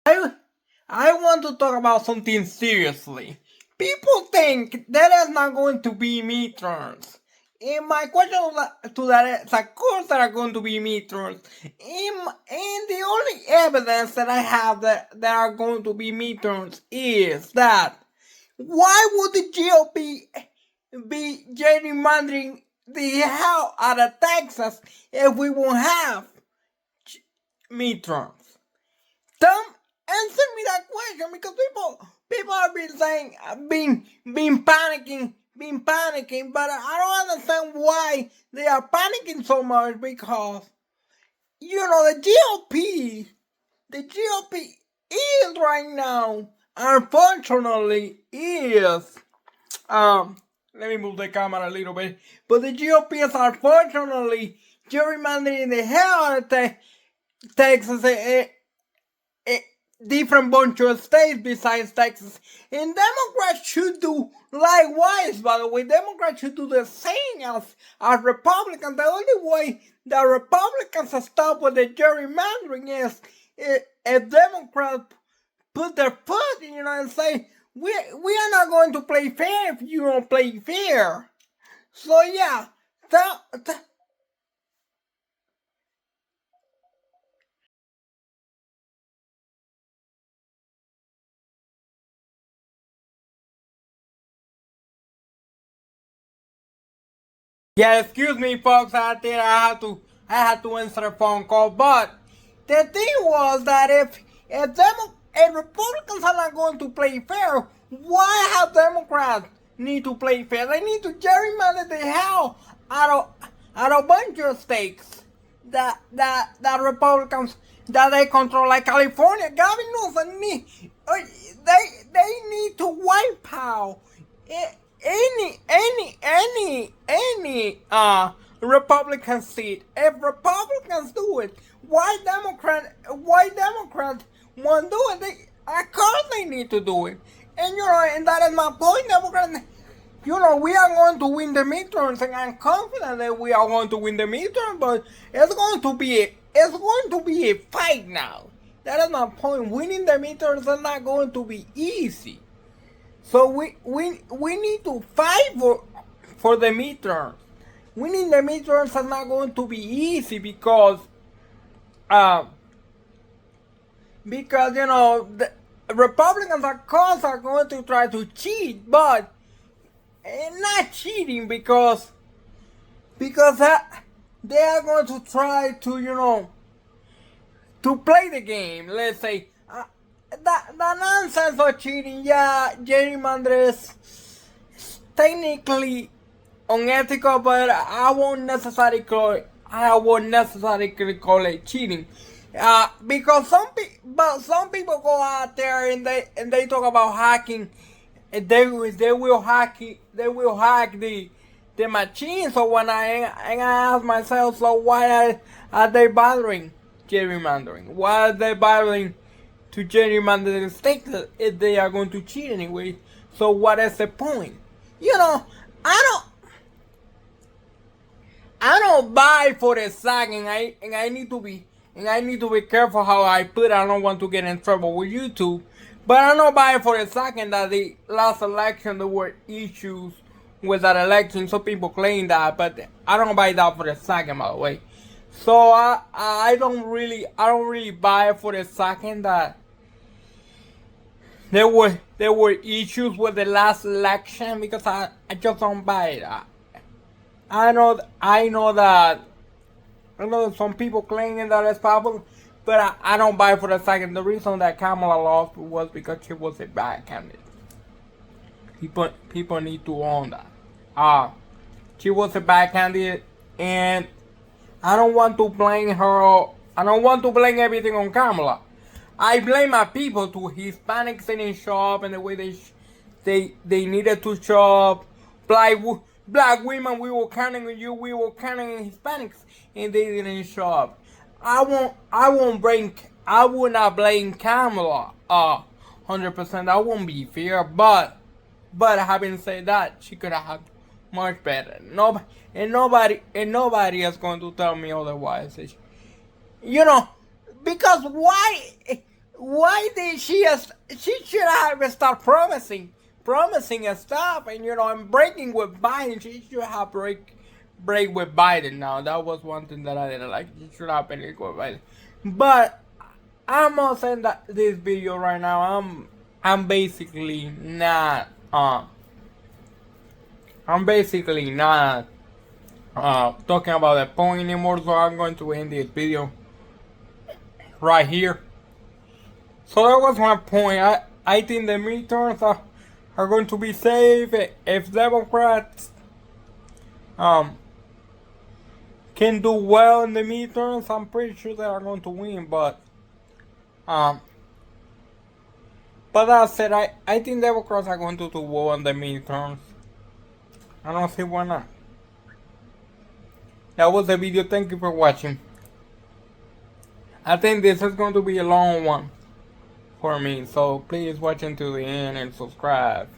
I I want to talk about something seriously. People think there is not going to be midterms. And my question to that is, of course there are going to be midterms. And the only evidence that I have that there are going to be midterms is that why would the GOP be gerrymandering the hell out of Texas if we won't have midterms? Answer me that question, because people have been saying, been panicking, but I don't understand why they are panicking so much, because the GOP is right now, unfortunately, is let me move the camera a little bit, but the GOP is unfortunately gerrymandering the hell out of Texas. Different bunch of states besides Texas. And Democrats should do likewise, by the way. Democrats should do the same as Republicans. The only way the Republicans stop with the gerrymandering is if Democrats put their foot, and say, we are not going to play fair if you don't play fair. So yeah, yeah, excuse me, folks. I think I had to answer a phone call. But the thing was that if Republicans are not going to play fair, why have Democrats need to play fair? They need to gerrymander the hell out of a bunch of states that Republicans that they control, like California. Gavin Newsom they need to wipe out any Republican seat. If Republicans do it, why Democrats won't do it? Of course they need to do it. And that is my point. Democrats, we are going to win the midterms, and I'm confident that we are going to win the midterms, but it's going to be a fight now. That is my point. Winning the midterms is not going to be easy. So we need to fight for the midterms. Winning the midterms is not going to be easy, because the Republicans, of course, are going to try to cheat, but not cheating, because they are going to try to to play the game. Let's say the nonsense of cheating. Yeah, gerrymandering is technically unethical, but I won't necessarily call it cheating. Because some people go out there and they talk about hacking, and they will hack the machine. So when I ask myself, so why are they bothering gerrymandering? Why are they bothering to gerrymander the states if they are going to cheat anyway? So what is the point? I don't buy for the sack, and I need to be careful how I put it. I don't want to get in trouble with YouTube. But I don't buy for a second that the last election there were issues with that election. Some people claim that, but I don't buy that for a second, by the way. So I don't really buy for a second that there were issues with the last election, because I just don't buy it. I know that some people claiming that it's possible, but I don't buy for a second. The reason that Kamala lost was because she was a bad candidate. People need to own that. She was a bad candidate, and I don't want to blame her. I don't want to blame everything on Kamala. I blame my people too. Hispanics didn't show up in the way they needed to show up. Black women, we were counting on you. We were counting on Hispanics, and they didn't show up. I would not blame Kamala 100%. That won't be fair, but having said that, she could have much better. Nobody is going to tell me otherwise. Because why did she should have started promising and stuff, and and breaking with Biden. She should have break with Biden. Now that was one thing that I didn't like. She should have been with Biden. But I'm gonna send this video right now. I'm basically not talking about the point anymore, so I'm going to end this video right here. So that was my point. I think the midterms are going to be safe. If Democrats can do well in the midterms, I'm pretty sure they are going to win. But that said, I think Democrats are going to do well in the midterms. I don't see why not. That was the video. Thank you for watching. I think this is going to be a long one for me, so please watch until the end and subscribe.